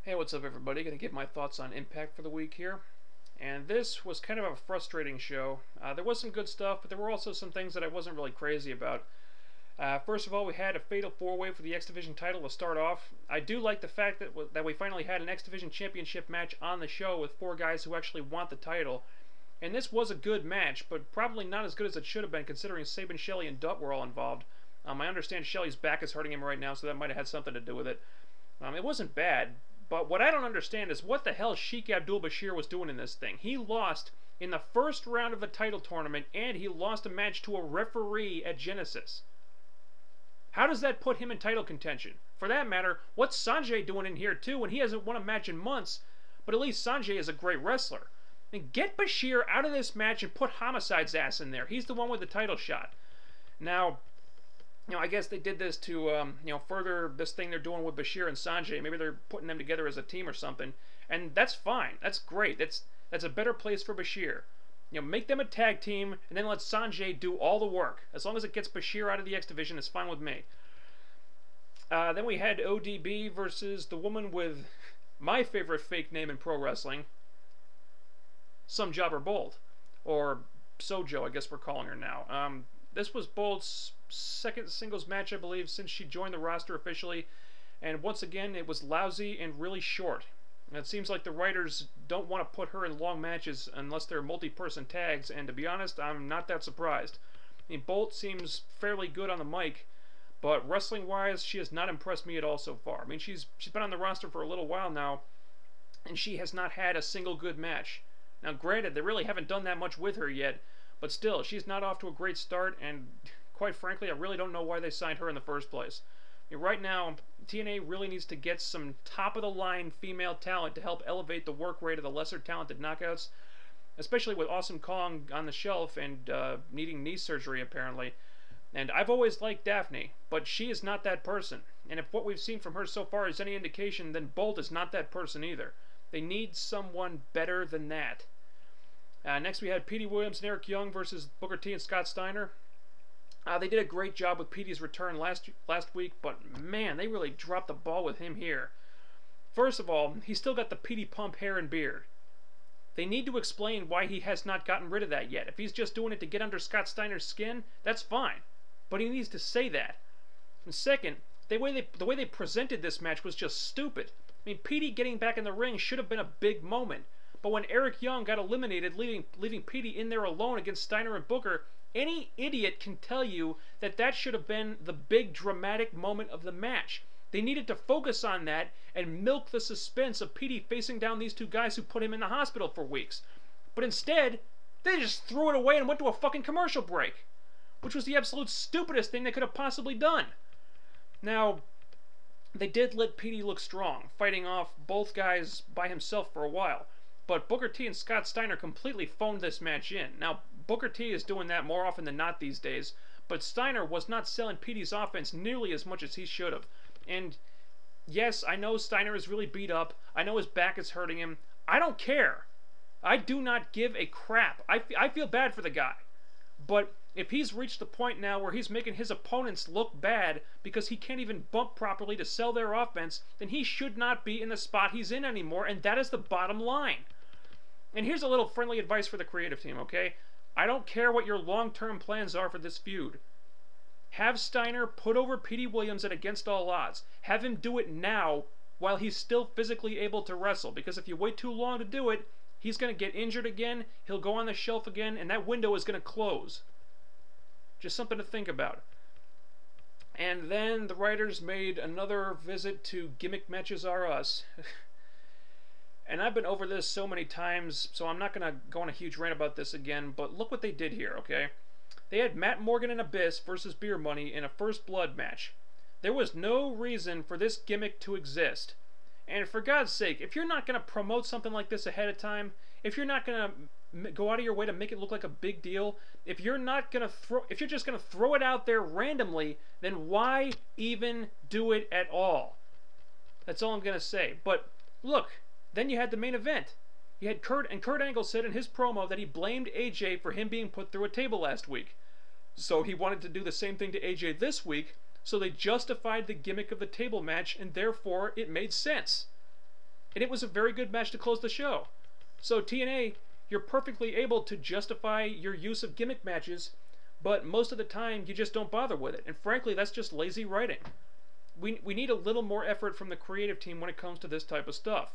Hey, what's up everybody? Gonna give my thoughts on Impact for the week here. And this was kind of a frustrating show. There was some good stuff, but there were also some things that I wasn't really crazy about. First of all, we had a fatal four-way for the X Division title to start off. I do like the fact that we finally had an X Division championship match on the show with four guys who actually want the title. And this was a good match, but probably not as good as it should have been considering Sabin, Shelley, and Dutt were all involved. I understand Shelley's back is hurting him right now, so that might have had something to do with it. It wasn't bad. But what I don't understand is what the hell Sheik Abdul-Bashir was doing in this thing. He lost in the first round of the title tournament, and he lost a match to a referee at Genesis. How does that put him in title contention? For that matter, what's Sanjay doing in here too when he hasn't won a match in months, but at least Sanjay is a great wrestler. And get Bashir out of this match and put Homicide's ass in there. He's the one with the title shot. Now, I guess they did this to, further this thing they're doing with Bashir and Sanjay. Maybe they're putting them together as a team or something. And that's fine. That's great. That's a better place for Bashir. Make them a tag team, and then let Sanjay do all the work. As long as it gets Bashir out of the X Division, it's fine with me. Then we had ODB versus the woman with my favorite fake name in pro wrestling, Some Jobber Bolt. Or Sojo, I guess we're calling her now. This was Bolt's second singles match, I believe, since she joined the roster officially, and once again it was lousy and really short. And it seems like the writers don't want to put her in long matches unless they're multi-person tags, and to be honest, I'm not that surprised. Bolt seems fairly good on the mic, but wrestling-wise, she has not impressed me at all so far. She's been on the roster for a little while now, and she has not had a single good match. Now, granted, they really haven't done that much with her yet, but still, she's not off to a great start, and quite frankly, I really don't know why they signed her in the first place. Right now, TNA really needs to get some top-of-the-line female talent to help elevate the work rate of the lesser-talented knockouts, especially with Awesome Kong on the shelf and needing knee surgery, apparently. And I've always liked Daphne, but she is not that person. And if what we've seen from her so far is any indication, then Bolt is not that person either. They need someone better than that. Next we had Petey Williams and Eric Young versus Booker T and Scott Steiner. They did a great job with Petey's return last week, but man, they really dropped the ball with him here. First of all, he's still got the Petey Pump hair and beard. They need to explain why he has not gotten rid of that yet. If he's just doing it to get under Scott Steiner's skin, that's fine. But he needs to say that. And second, the way they presented this match was just stupid. Petey getting back in the ring should have been a big moment. But when Eric Young got eliminated, leaving Petey in there alone against Steiner and Booker, any idiot can tell you that that should have been the big dramatic moment of the match. They needed to focus on that and milk the suspense of Petey facing down these two guys who put him in the hospital for weeks. But instead, they just threw it away and went to a fucking commercial break, which was the absolute stupidest thing they could have possibly done. Now, they did let Petey look strong, fighting off both guys by himself for a while. But Booker T and Scott Steiner completely phoned this match in. Now, Booker T is doing that more often than not these days, but Steiner was not selling Petey's offense nearly as much as he should have. And yes, I know Steiner is really beat up. I know his back is hurting him. I don't care. I do not give a crap. I feel bad for the guy. But if he's reached the point now where he's making his opponents look bad because he can't even bump properly to sell their offense, then he should not be in the spot he's in anymore, and that is the bottom line. And here's a little friendly advice for the creative team, okay? I don't care what your long-term plans are for this feud. Have Steiner put over Petey Williams at Against All Odds. Have him do it now while he's still physically able to wrestle, because if you wait too long to do it, he's going to get injured again, he'll go on the shelf again, and that window is going to close. Just something to think about. And then the writers made another visit to Gimmick Matches Are Us. And I've been over this so many times, so I'm not going to go on a huge rant about this again, but look what they did here, okay? They had Matt Morgan and Abyss versus Beer Money in a First Blood match. There was no reason for this gimmick to exist. And for God's sake, if you're not going to promote something like this ahead of time, if you're not going to go out of your way to make it look like a big deal, if you're just going to throw it out there randomly, then why even do it at all? That's all I'm going to say. But look, then you had the main event. You had Kurt Angle said in his promo that he blamed AJ for him being put through a table last week. So he wanted to do the same thing to AJ this week, so they justified the gimmick of the table match, and therefore it made sense. and it was a very good match to close the show. So TNA, you're perfectly able to justify your use of gimmick matches, but most of the time you just don't bother with it. And frankly, that's just lazy writing. We need a little more effort from the creative team when it comes to this type of stuff.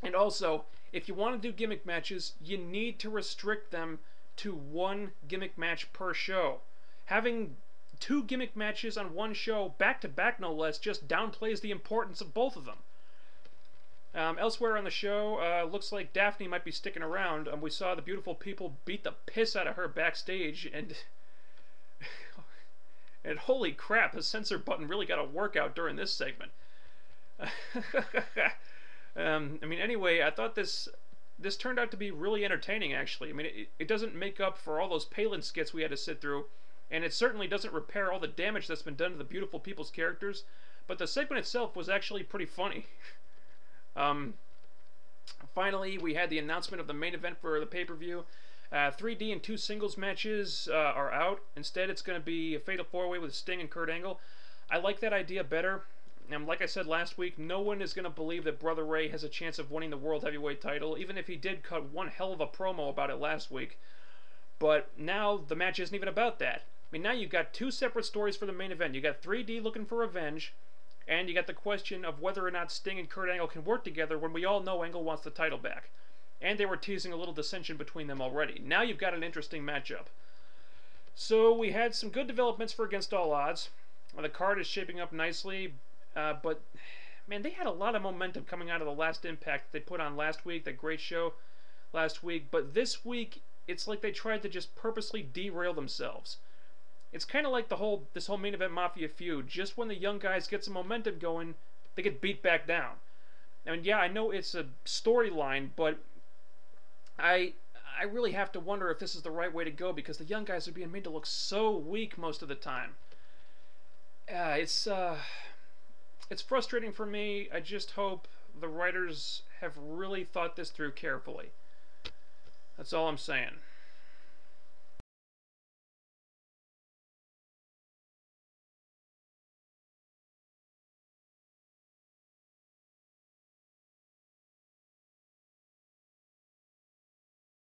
And also, if you want to do gimmick matches, you need to restrict them to one gimmick match per show. Having two gimmick matches on one show, back to back no less, just downplays the importance of both of them. Elsewhere on the show, looks like Daphne might be sticking around. We saw the beautiful people beat the piss out of her backstage, and and holy crap, the censor button really got a workout during this segment. I mean, anyway, I thought this turned out to be really entertaining, actually. I mean, it doesn't make up for all those Palin skits we had to sit through, and it certainly doesn't repair all the damage that's been done to the beautiful people's characters, but the segment itself was actually pretty funny. Finally, we had the announcement of the main event for the pay-per-view. 3D and 2 singles matches are out. Instead, it's going to be a fatal 4-way with Sting and Kurt Angle. I like that idea better. Like I said last week, no one is going to believe that Brother Ray has a chance of winning the World Heavyweight title, even if he did cut one hell of a promo about it last week. But now the match isn't even about that. I mean, now you've got two separate stories for the main event. You got 3D looking for revenge, and you got the question of whether or not Sting and Kurt Angle can work together when we all know Angle wants the title back. And they were teasing a little dissension between them already. Now you've got an interesting matchup. So we had some good developments for Against All Odds. The card is shaping up nicely, but man, they had a lot of momentum coming out of the last Impact they put on last week, that great show last week. But this week, it's like they tried to just purposely derail themselves. It's kind of like this whole main event Mafia feud. Just when the young guys get some momentum going, they get beat back down. I mean, yeah, I know it's a storyline, but I really have to wonder if this is the right way to go, because the young guys are being made to look so weak most of the time. It's frustrating for me. I just hope the writers have really thought this through carefully. That's all I'm saying.